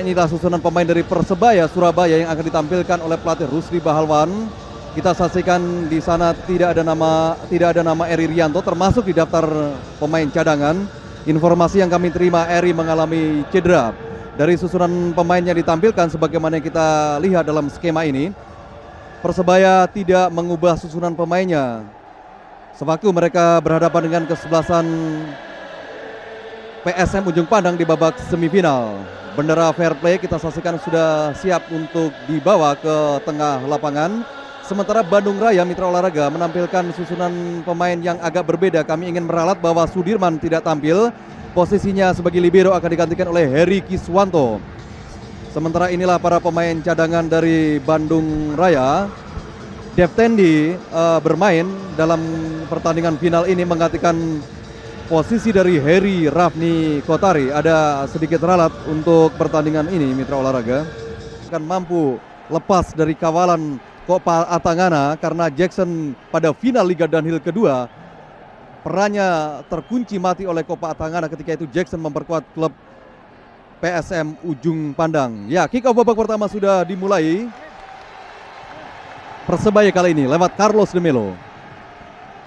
Inilah susunan pemain dari Persebaya Surabaya yang akan ditampilkan oleh pelatih Rusdi Bahalwan. Kita saksikan di sana tidak ada nama Eri Rianto termasuk di daftar pemain cadangan. Informasi yang kami terima, Eri mengalami cedera. Dari susunan pemain yang ditampilkan sebagaimana yang kita lihat dalam skema ini, Persebaya tidak mengubah susunan pemainnya sewaktu mereka berhadapan dengan kesebelasan PSM Ujung Pandang di babak semifinal. Bendera fair play kita saksikan sudah siap untuk dibawa ke tengah lapangan. Sementara Bandung Raya Mitra Olahraga menampilkan susunan pemain yang agak berbeda. Kami ingin meralat bahwa Sudirman tidak tampil. Posisinya sebagai libero akan digantikan oleh Heri Kiswanto. Sementara inilah para pemain cadangan dari Bandung Raya. Deftendi bermain dalam pertandingan final ini menggantikan posisi dari Heri Rafni Kotari. Ada sedikit ralat untuk pertandingan ini Mitra Olahraga. Akan mampu lepas dari kawalan Kopa Atangana karena Jackson pada final Liga Downhill kedua perannya terkunci mati oleh Kopa Atangana ketika itu Jackson memperkuat klub PSM Ujung Pandang. Ya, kick off babak pertama sudah dimulai. Persebaya kali ini lewat Carlos de Melo,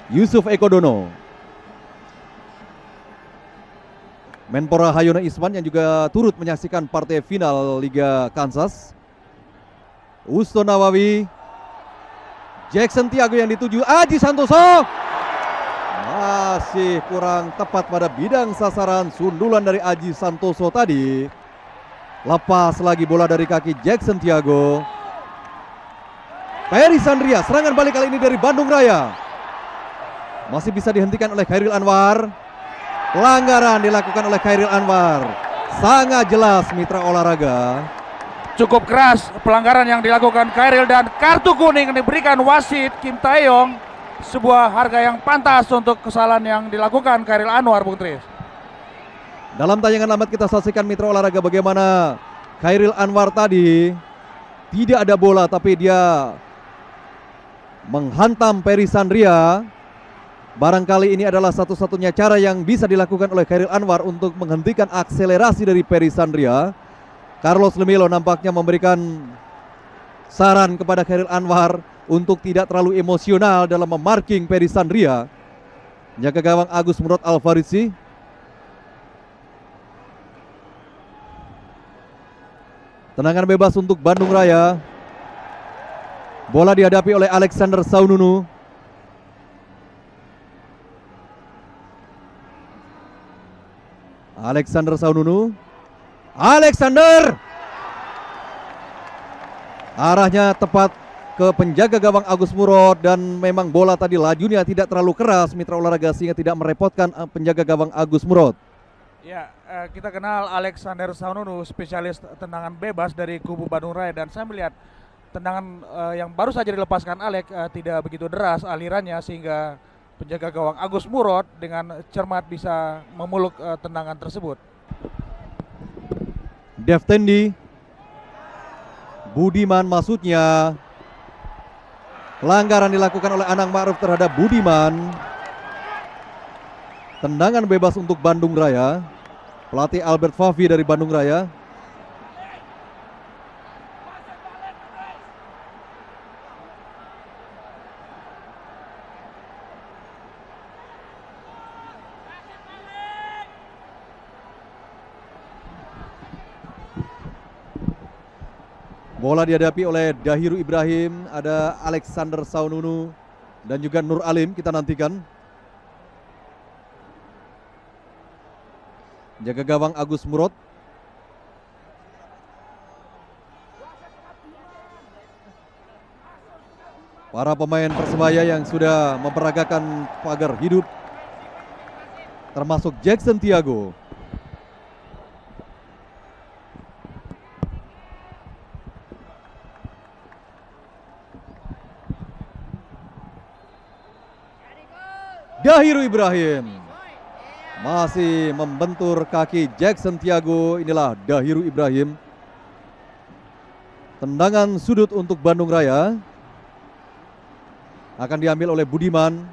Yusuf Ekodono, Menpora Hayona Isman yang juga turut menyaksikan partai final Liga Kansas. Usto Nawawi, Jackson Tiago yang dituju, Aji Santoso masih kurang tepat pada bidang sasaran. Sundulan dari Aji Santoso tadi. Lepas lagi bola dari kaki Jackson Tiago. Peri Sandria, serangan balik kali ini dari Bandung Raya. Masih bisa dihentikan oleh Khairil Anwar. Pelanggaran dilakukan oleh Khairil Anwar. Sangat jelas Mitra Olahraga. Cukup keras pelanggaran yang dilakukan Khairil dan kartu kuning diberikan wasit Kim Taeyong. Sebuah harga yang pantas untuk kesalahan yang dilakukan Khairil Anwar, Bung Tris. Dalam tayangan lambat kita saksikan Mitra Olahraga bagaimana Khairil Anwar tadi tidak ada bola tapi dia menghantam Peri Sandria. Barangkali ini adalah satu-satunya cara yang bisa dilakukan oleh Khairil Anwar untuk menghentikan akselerasi dari Peri Sandria. Carlos Lemelo nampaknya memberikan saran kepada Khairil Anwar untuk tidak terlalu emosional dalam memarking Peri Sandria. Jaga gawang Agus Murad Alfarisi. Tendangan bebas untuk Bandung Raya. Bola dihadapi oleh Alexander Saununu. Alexander Saununu. Alexander! Arahnya tepat ke penjaga gawang Agus Murad dan memang bola tadi lajunya tidak terlalu keras Mitra Olahraga sehingga tidak merepotkan penjaga gawang Agus Murad. Ya, kita kenal Alexander Saununu, spesialis tendangan bebas dari kubu Bandung Raya, dan saya melihat tendangan yang baru saja dilepaskan Alex tidak begitu deras alirannya sehingga penjaga gawang Agus Murad dengan cermat bisa memuluk tendangan tersebut. Deftendi, Budiman maksudnya. Pelanggaran dilakukan oleh Anang Ma'ruf terhadap Budiman. Tendangan bebas untuk Bandung Raya. Pelatih Albert Favi dari Bandung Raya. Bola dihadapi oleh Dahiru Ibrahim, ada Alexander Saununu dan juga Nur Alim, kita nantikan. Jaga gawang Agus Murad. Para pemain Persebaya yang sudah memperagakan pagar hidup termasuk Jackson Tiago. Dahiru Ibrahim masih membentur kaki Jackson Tiago. Inilah Dahiru Ibrahim. Tendangan sudut untuk Bandung Raya akan diambil oleh Budiman.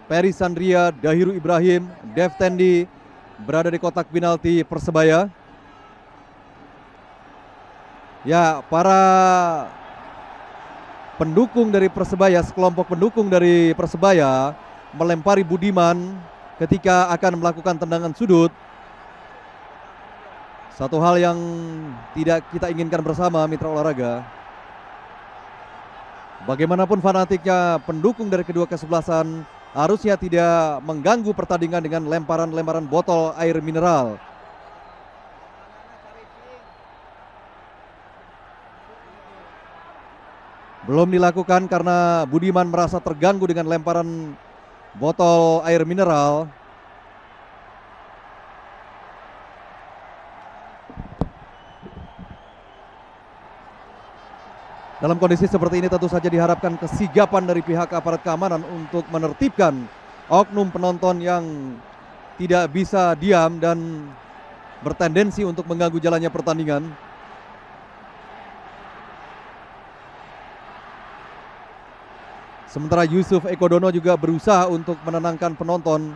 Peri Sandria, Dahiru Ibrahim, Deftendi berada di kotak penalti Persebaya. Ya, para pendukung dari Persebaya, sekelompok pendukung dari Persebaya melempari Budiman ketika akan melakukan tendangan sudut. Satu hal yang tidak kita inginkan bersama mitra olahraga. Bagaimanapun fanatiknya pendukung dari kedua kesebelasan, harusnya tidak mengganggu pertandingan dengan lemparan-lemparan botol air mineral. Belum dilakukan karena Budiman merasa terganggu dengan lemparan botol air mineral. Dalam kondisi seperti ini tentu saja diharapkan kesigapan dari pihak aparat keamanan untuk menertibkan oknum penonton yang tidak bisa diam dan bertendensi untuk mengganggu jalannya pertandingan. Sementara Yusuf Ekodono juga berusaha untuk menenangkan penonton.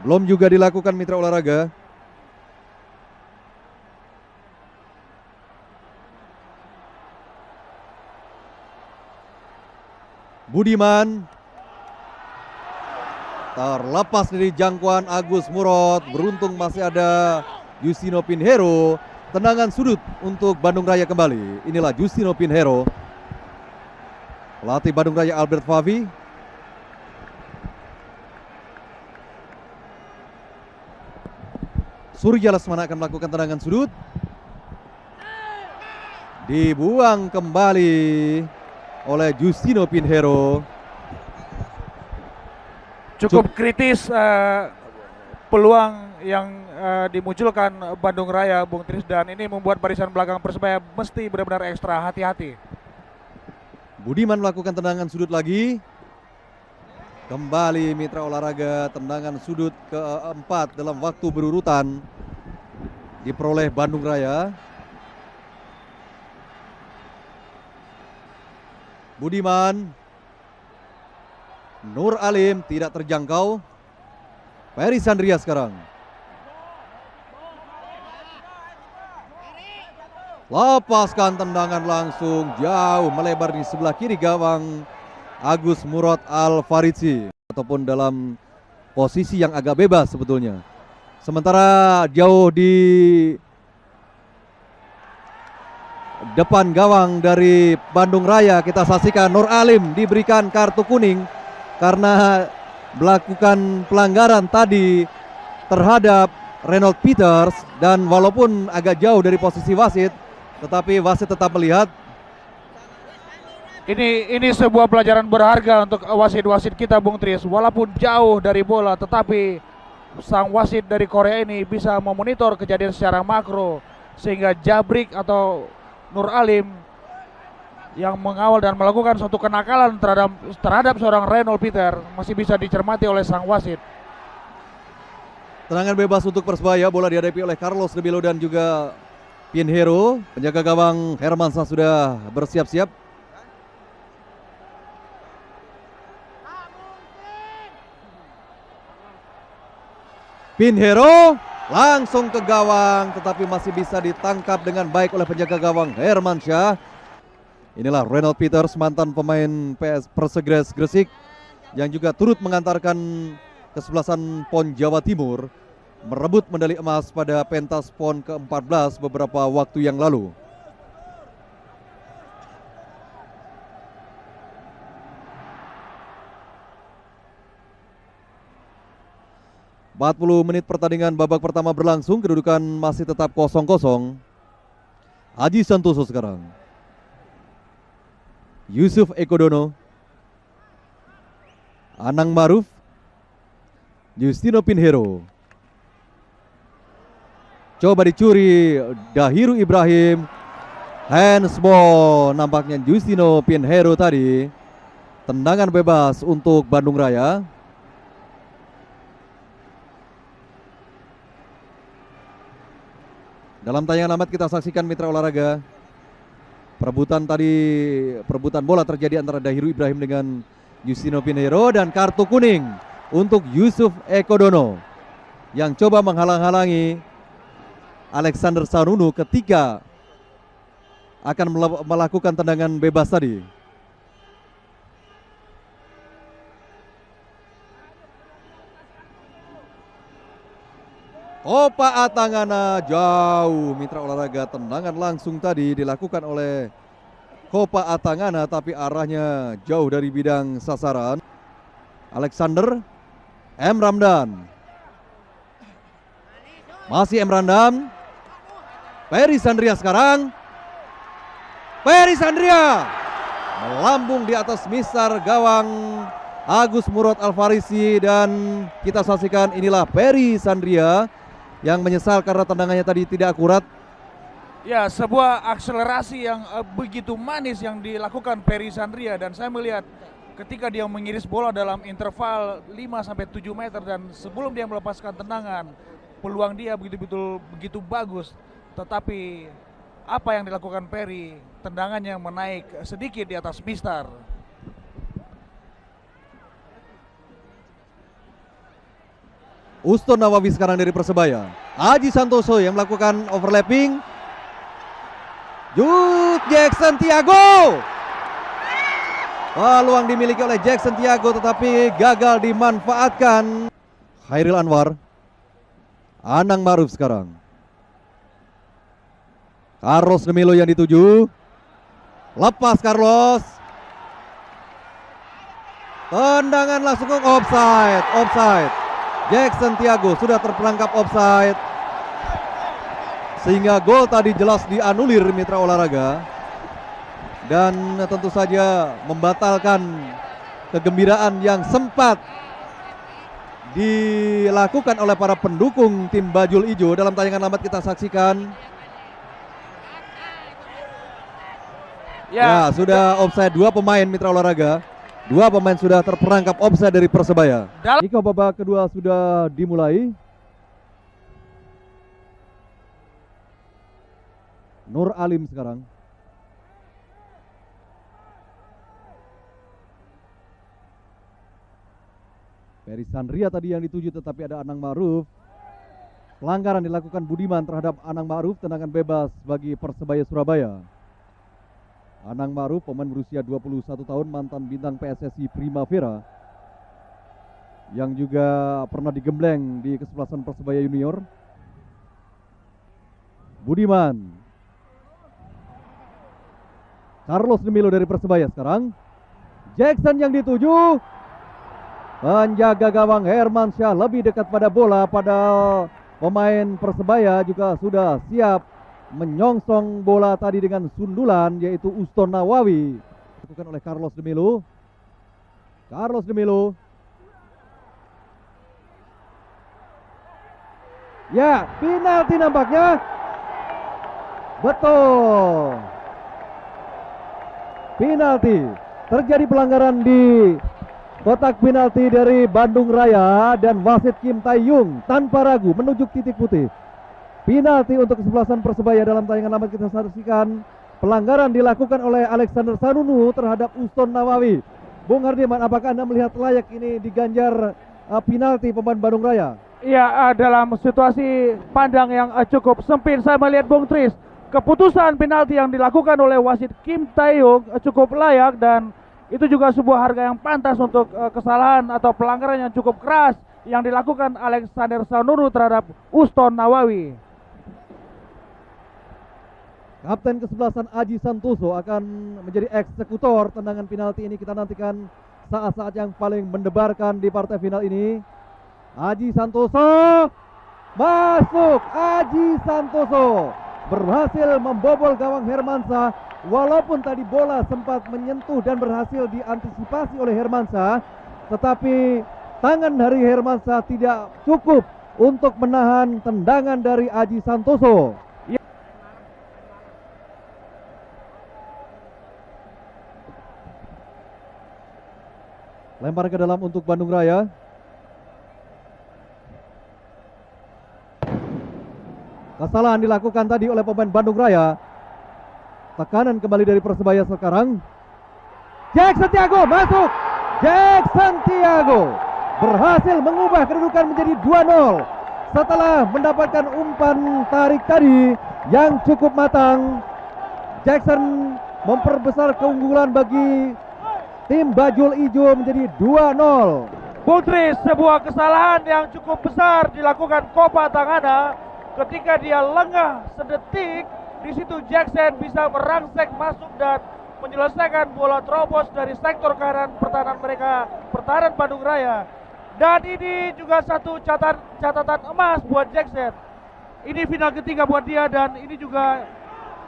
Belum juga dilakukan mitra olahraga. Budiman terlepas dari jangkauan Agus Murad. Beruntung masih ada Justino Pinheiro. Tendangan sudut untuk Bandung Raya kembali. Inilah Justino Pinheiro, pelatih Bandung Raya Albert Favi. Surya Lesmana akan melakukan tendangan sudut. Dibuang kembali oleh Justino Pinheiro. Cukup kritis peluang yang dimunculkan Bandung Raya, Bung Tris, dan ini membuat barisan belakang Persebaya mesti benar-benar ekstra hati-hati. Budiman melakukan tendangan sudut lagi. Kembali mitra olahraga, tendangan sudut keempat dalam waktu berurutan diperoleh Bandung Raya. Budiman, Nur Alim tidak terjangkau. Ferry Sandria sekarang. Lepaskan tendangan langsung jauh melebar di sebelah kiri gawang Agus Murad Al-Faridzi, ataupun dalam posisi yang agak bebas sebetulnya. Sementara jauh di depan gawang dari Bandung Raya kita saksikan Nur Alim diberikan kartu kuning karena melakukan pelanggaran tadi terhadap Reynold Peters, dan walaupun agak jauh dari posisi wasit, tetapi wasit tetap melihat. Ini sebuah pelajaran berharga untuk wasit-wasit kita, Bung Tris. Walaupun jauh dari bola, tetapi sang wasit dari Korea ini bisa memonitor kejadian secara makro, sehingga Jabrik atau Nur Alim yang mengawal dan melakukan suatu kenakalan terhadap seorang Reynold Peter masih bisa dicermati oleh sang wasit. Tendangan bebas untuk Persebaya, bola dihadapi oleh Carlos De Melo dan juga Pinheiro. Penjaga gawang Hermansyah sudah bersiap-siap. Pinheiro langsung ke gawang, tetapi masih bisa ditangkap dengan baik oleh penjaga gawang Hermansyah. Inilah Reynold Peters, mantan pemain PS Persegres Gresik, yang juga turut mengantarkan kesebelasan PON Jawa Timur merebut medali emas pada pentas PON ke-14 beberapa waktu yang lalu. ...40 menit pertandingan babak pertama berlangsung, kedudukan masih tetap 0-0. Aji Santoso sekarang. Yusuf Ekodono, Anang Maruf, Justino Pinheiro. Coba dicuri Dahiru Ibrahim. Handsball nampaknya Justino Pinheiro tadi. Tendangan bebas untuk Bandung Raya. Dalam tayangan amat kita saksikan mitra olahraga, perebutan bola terjadi antara Dahiru Ibrahim dengan Justino Pinheiro, dan kartu kuning untuk Yusuf Ekodono. yang coba menghalang-halangi Alexander Sanunu ketika akan melakukan tendangan bebas tadi. Kopa Atangana jauh, mitra olahraga. Tendangan langsung tadi dilakukan oleh Kopa Atangana, tapi arahnya jauh dari bidang sasaran. Alexander M. Ramdan, masih M. Ramdan. Peri Sandria sekarang. Peri Sandria melambung di atas misar gawang Agus Murad Alfarisi, dan kita saksikan inilah Peri Sandria yang menyesal karena tendangannya tadi tidak akurat. Ya, sebuah akselerasi yang begitu manis yang dilakukan Peri Sandria, dan saya melihat ketika dia mengiris bola dalam interval 5-7 meter dan sebelum dia melepaskan tendangan, peluang dia begitu bagus. Tetapi apa yang dilakukan Peri, tendangannya menaik sedikit di atas mistar. Uston Nawawi sekarang dari Persebaya. Aji Santoso yang melakukan overlapping. Jackson Tiago. Peluang dimiliki oleh Jackson Tiago tetapi gagal dimanfaatkan. Khairil Anwar. Anang Maruf sekarang. Carlos Demilo yang dituju. Lepas Carlos. Tendangan langsung ke offside. Jackson Tiago sudah terperangkap offside, sehingga gol tadi jelas dianulir mitra olahraga, dan tentu saja membatalkan kegembiraan yang sempat dilakukan oleh para pendukung tim Bajul Ijo. Dalam tayangan lambat kita saksikan. Ya, sudah offside dua pemain mitra olahraga. Dua pemain sudah terperangkap offside dari Persebaya. Jika babak kedua sudah dimulai. Nur Alim sekarang. Peri Sandria tadi yang dituju tetapi ada Anang Maruf. Pelanggaran dilakukan Budiman terhadap Anang Maruf, tendangan bebas bagi Persebaya Surabaya. Anang Maruf, pemain berusia 21 tahun, mantan bintang PSSI Primavera, yang juga pernah digembleng di kesebelasan Persebaya Junior. Budiman. Carlos Demilo dari Persebaya sekarang. Jackson yang dituju. Penjaga gawang Hermansyah lebih dekat pada bola, padahal pemain Persebaya juga sudah siap menyongsong bola tadi dengan sundulan, yaitu Uston Nawawi. Dilakukan oleh Carlos Demilo. Carlos Demilo. Ya, penalti nampaknya. Betul. Penalti. Terjadi pelanggaran di kotak penalti dari Bandung Raya, dan wasit Kim Tae-yung tanpa ragu menunjuk titik putih. Penalti untuk kesebelasan Persebaya. Dalam tayangan lambat kita saksikan pelanggaran dilakukan oleh Alexander Sanunu terhadap Uston Nawawi. Bung Hardiman, apakah Anda melihat layak ini diganjar penalti pemain Bandung Raya? Iya, dalam situasi pandang yang cukup sempit, saya melihat Bung Tris, keputusan penalti yang dilakukan oleh wasit Kim Tae-yung cukup layak, dan itu juga sebuah harga yang pantas untuk kesalahan atau pelanggaran yang cukup keras yang dilakukan Alexander Sanunu terhadap Uston Nawawi. Kapten kesebelasan Aji Santoso akan menjadi eksekutor tendangan penalti ini. Kita nantikan saat-saat yang paling mendebarkan di partai final ini. Aji Santoso masuk. Aji Santoso berhasil membobol gawang Hermansyah. Walaupun tadi bola sempat menyentuh dan berhasil diantisipasi oleh Hermansyah, tetapi tangan dari Hermansyah tidak cukup untuk menahan tendangan dari Aji Santoso. Lempar ke dalam untuk Bandung Raya. Kesalahan dilakukan tadi oleh pemain Bandung Raya. Tekanan kembali dari Persebaya sekarang. Jackson Tiago masuk. Jackson Tiago berhasil mengubah kedudukan menjadi 2-0. Setelah mendapatkan umpan tarik tadi yang cukup matang, Jackson memperbesar keunggulan bagi tim Bajul Ijo menjadi 2-0. Bung Tris, sebuah kesalahan yang cukup besar dilakukan Kopa Tangana ketika dia lengah sedetik. Di situ Jackson bisa merangsek masuk dan menyelesaikan bola terobos dari sektor kanan pertahanan Bandung Raya. Dan ini juga satu catatan emas buat Jackson. Ini final ketiga buat dia dan ini juga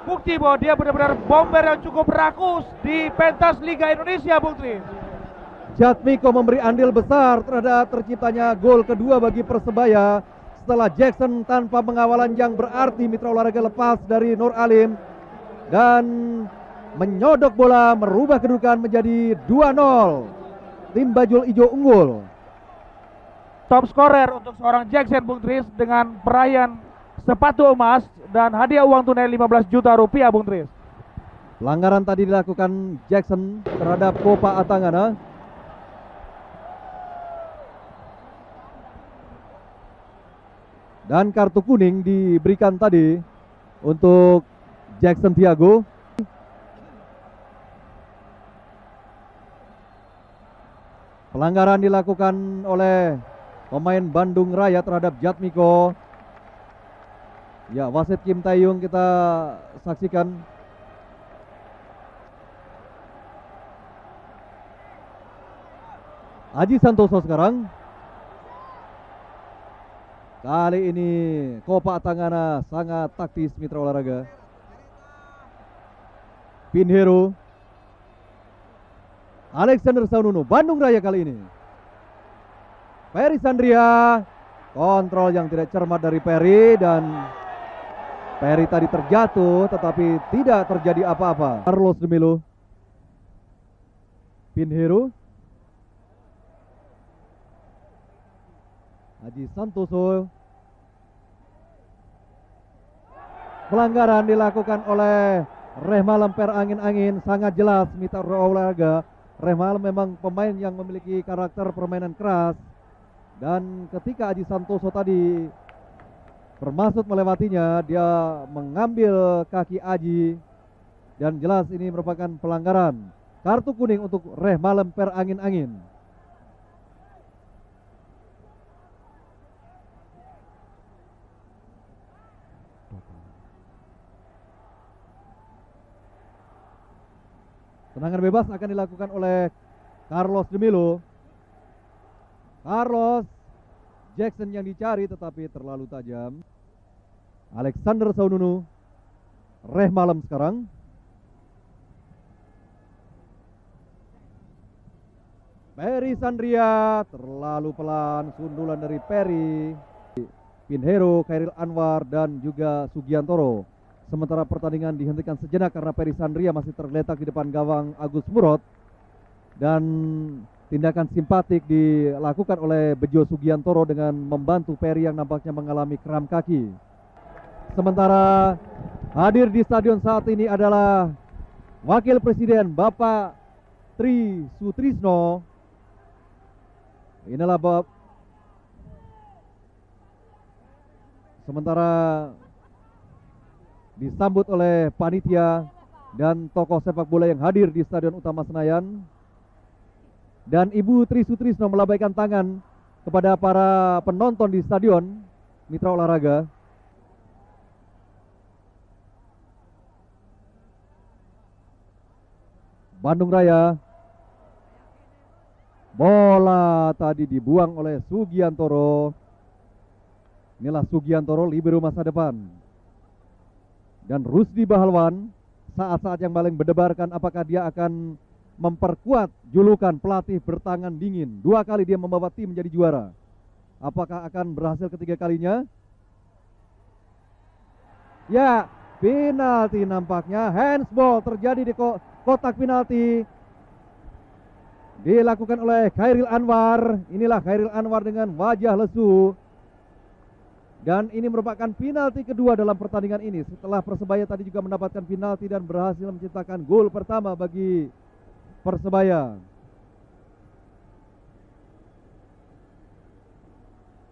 bukti bahwa dia benar-benar bomber yang cukup rakus di pentas Liga Indonesia, Bung Tris. Jatmiko memberi andil besar terhadap terciptanya gol kedua bagi Persebaya setelah Jackson tanpa pengawalan yang berarti mitra olahraga lepas dari Nur Alim dan menyodok bola merubah kedudukan menjadi 2-0. Tim Bajul Ijo unggul. Top scorer untuk seorang Jackson, Bung Tris, dengan perayaan sepatu emas dan hadiah uang tunai 15 juta rupiah, Bung Tris. Pelanggaran tadi dilakukan Jackson terhadap Kopa Atangana. Dan kartu kuning diberikan tadi untuk Jackson Tiago. Pelanggaran dilakukan oleh pemain Bandung Raya terhadap Jatmiko. Ya, wasit Kim Taeyong kita saksikan. Aji Santoso sekarang. Kali ini Kopa Tangana sangat taktis mitra olahraga. Pinheiro. Alexander Saununo, Bandung Raya kali ini. Peri Sandria, kontrol yang tidak cermat dari Peri dan Peri tadi terjatuh tetapi tidak terjadi apa-apa. Carlos de Melo. Pinheiro. Aji Santoso. Pelanggaran dilakukan oleh Rehmalem per angin-angin, sangat jelas mitra olahraga. Rehmalem memang pemain yang memiliki karakter permainan keras. Dan ketika Aji Santoso tadi bermaksud melewatinya, dia mengambil kaki Aji. Dan jelas ini merupakan pelanggaran. Kartu kuning untuk Rehmalem per angin-angin. Tendangan bebas akan dilakukan oleh Carlos de Melo. Carlos, Jackson yang dicari tetapi terlalu tajam. Alexander Saununo. Rehmalem sekarang. Peri Sandria terlalu pelan, sundulan dari Peri. Pinheiro, Khairil Anwar dan juga Sugiantoro. Sementara pertandingan dihentikan sejenak karena Peri Sandria masih tergeletak di depan gawang Agus Murod. Dan tindakan simpatik dilakukan oleh Bejo Sugiantoro dengan membantu Peri yang nampaknya mengalami kram kaki. Sementara hadir di stadion saat ini adalah Wakil Presiden Bapak Tri Sutrisno. Inilah sementara disambut oleh panitia dan tokoh sepak bola yang hadir di Stadion Utama Senayan. Dan Ibu Tri Sutrisno melambaikan tangan kepada para penonton di stadion mitra olahraga. Bandung Raya. Bola tadi dibuang oleh Sugiantoro. Inilah Sugiantoro, libero masa depan. Dan Rusdi Bahalwan, saat-saat yang paling berdebarkan apakah dia akan memperkuat julukan pelatih bertangan dingin. 2 kali dia membawa tim menjadi juara. Apakah akan berhasil ketiga kalinya? Ya, penalti nampaknya. Handsball terjadi di kotak penalti. Dilakukan oleh Khairil Anwar. Inilah Khairil Anwar dengan wajah lesu. Dan ini merupakan penalti kedua dalam pertandingan ini. Setelah Persebaya tadi juga mendapatkan penalti dan berhasil menciptakan gol pertama bagi Persebaya.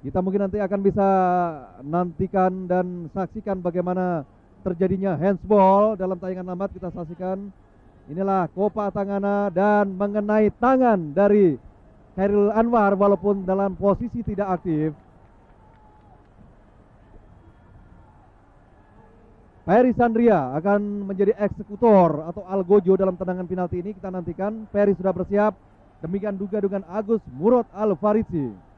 Kita mungkin nanti akan bisa nantikan dan saksikan bagaimana terjadinya handsball dalam tayangan lambat. Kita saksikan. Inilah Kopa Tangana dan mengenai tangan dari Khairul Anwar walaupun dalam posisi tidak aktif. Ferry Sandria akan menjadi eksekutor atau algojo dalam tendangan penalti ini. Kita nantikan. Ferry sudah bersiap. Demikian juga dengan Agus Murad Al-Faridzi.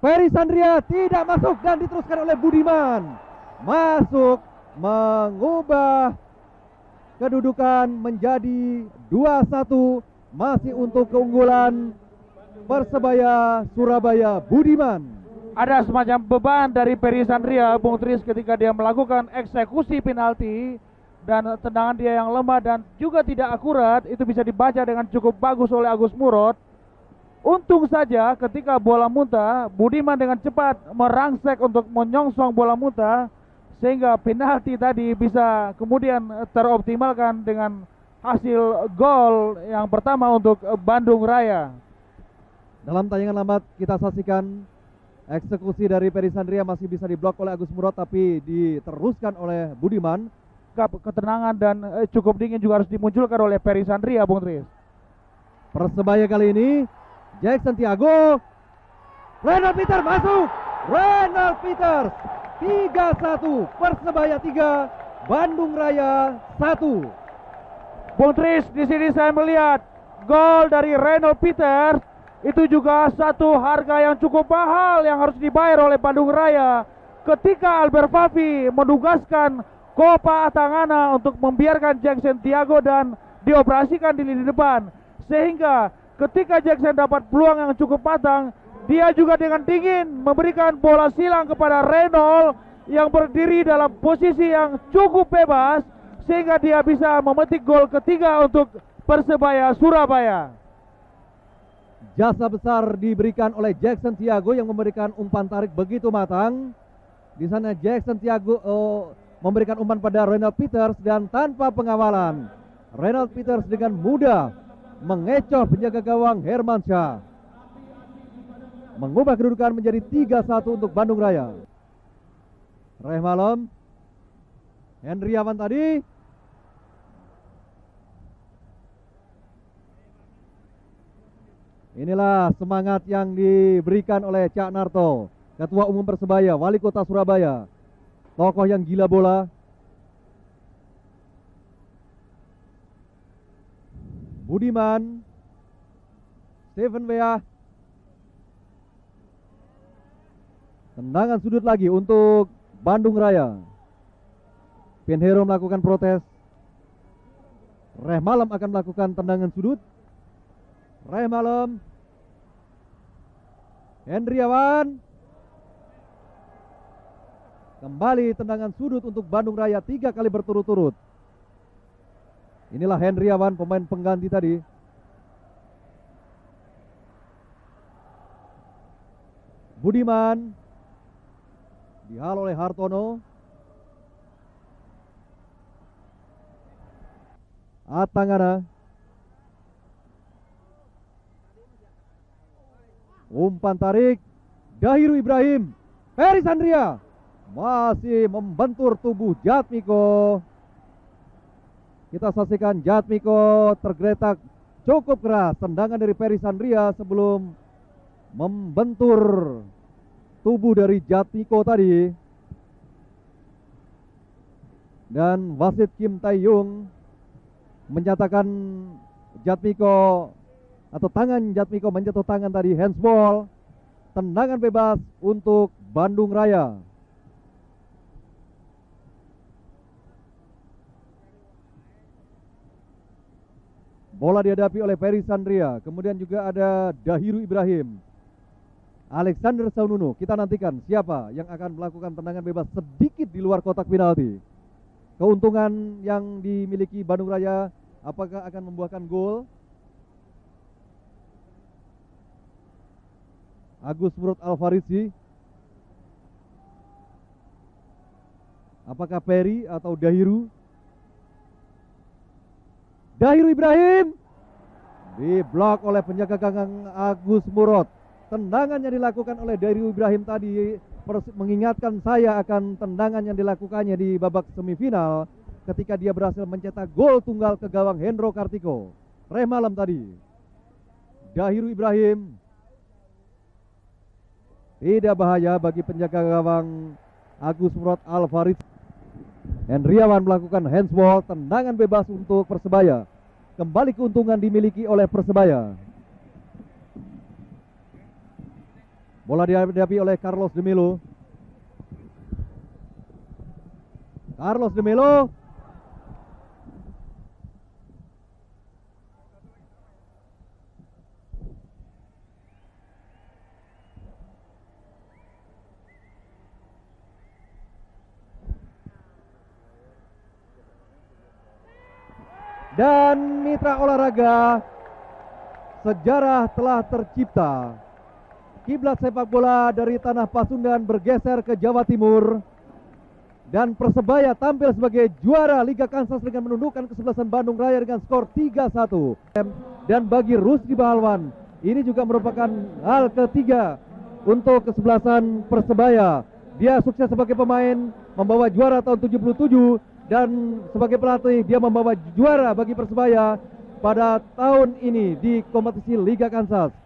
Ferry Sandria tidak masuk dan diteruskan oleh Budiman. Masuk, mengubah kedudukan menjadi 2-1, masih untuk keunggulan Persebaya Surabaya. Budiman. Ada semacam beban dari Ferry Sandria, Bung Tris, ketika dia melakukan eksekusi penalti dan tendangan dia yang lemah dan juga tidak akurat, itu bisa dibaca dengan cukup bagus oleh Agus Murad. Untung saja ketika bola muntah, Budiman dengan cepat merangsek untuk menyongsong bola muntah sehingga penalti tadi bisa kemudian teroptimalkan dengan hasil gol yang pertama untuk Bandung Raya. Dalam tayangan lambat kita saksikan eksekusi dari Ferry Sandria masih bisa diblok oleh Agus Murad tapi diteruskan oleh Budiman. Ketenangan dan cukup dingin juga harus dimunculkan oleh Ferry Sandria, Bung Tris. Persebaya kali ini Jackson Tiago, Renald Peter masuk, Renald Peter 3-1, Persebaya 3, Bandung Raya 1. Bung Tris, di sini saya melihat gol dari Renald Peter itu juga satu harga yang cukup mahal yang harus dibayar oleh Bandung Raya ketika Albert Fafi menugaskan Kopa Tangana untuk membiarkan Jackson Tiago dan dioperasikan di lini depan, sehingga ketika Jackson dapat peluang yang cukup matang, dia juga dengan dingin memberikan bola silang kepada Renald yang berdiri dalam posisi yang cukup bebas sehingga dia bisa memetik gol ketiga untuk Persebaya Surabaya. Jasa besar diberikan oleh Jackson Tiago yang memberikan umpan tarik begitu matang. Di sana Jackson Tiago memberikan umpan pada Renald Peters dan tanpa pengawalan Renald Peters dengan mudah mengecoh penjaga gawang Hermansyah, mengubah kedudukan menjadi 3-1 untuk Bandung Raya. Malam Hendriawan tadi inilah semangat yang diberikan oleh Cak Narto, Ketua Umum Persebaya, Wali Kota Surabaya, tokoh yang gila bola. Budiman, Steven Weah, tendangan sudut lagi untuk Bandung Raya. Pinheiro melakukan protes. Malam akan melakukan tendangan sudut. Malam, Hendriawan, kembali tendangan sudut untuk Bandung Raya 3 kali berturut-turut. Inilah Hendriawan, pemain pengganti tadi. Budiman dihalau oleh Hartono. Atangana, umpan tarik Dahiru Ibrahim. Ferry Sandria masih membentur tubuh Jatmiko. Kita saksikan Jatmiko tergeletak cukup keras. Tendangan dari Ferry Sandria sebelum membentur tubuh dari Jatmiko tadi. Dan wasit Kim Tae-yung menyatakan Jatmiko atau tangan Jatmiko menjatuh tangan tadi, handsball. Tendangan bebas untuk Bandung Raya. Bola dihadapi oleh Ferry Sandria, kemudian juga ada Dahiru Ibrahim, Alexander Saununo. Kita nantikan siapa yang akan melakukan tendangan bebas sedikit di luar kotak penalti. Keuntungan yang dimiliki Bandung Raya apakah akan membuahkan gol? Agus Murad Al-Faridzi, apakah Ferry atau Dahiru? Dahiru Ibrahim, Diblok oleh penjaga gawang Agus Murad. Tendangan yang dilakukan oleh Dairyu Ibrahim tadi mengingatkan saya akan tendangan yang dilakukannya di babak semifinal ketika dia berhasil mencetak gol tunggal ke gawang Hendro Kartiko. Malam tadi. Dairyu Ibrahim tidak bahaya bagi penjaga gawang Agus Murad Alvaris. Hendriawan melakukan handsball, tendangan bebas untuk Persebaya. Kembali keuntungan dimiliki oleh Persebaya. Bola dihadapi oleh Carlos de Melo. Carlos de Melo. Dan mitra olahraga, sejarah telah tercipta. Kiblat sepak bola dari tanah Pasundan bergeser ke Jawa Timur. Dan Persebaya tampil sebagai juara Liga Kansas dengan menundukkan kesebelasan Bandung Raya dengan skor 3-1. Dan bagi Rusdi Bahalwan, ini juga merupakan hal ketiga untuk kesebelasan Persebaya. Dia sukses sebagai pemain, membawa juara tahun 77, dan sebagai pelatih dia membawa juara bagi Persebaya pada tahun ini di kompetisi Liga Kansas.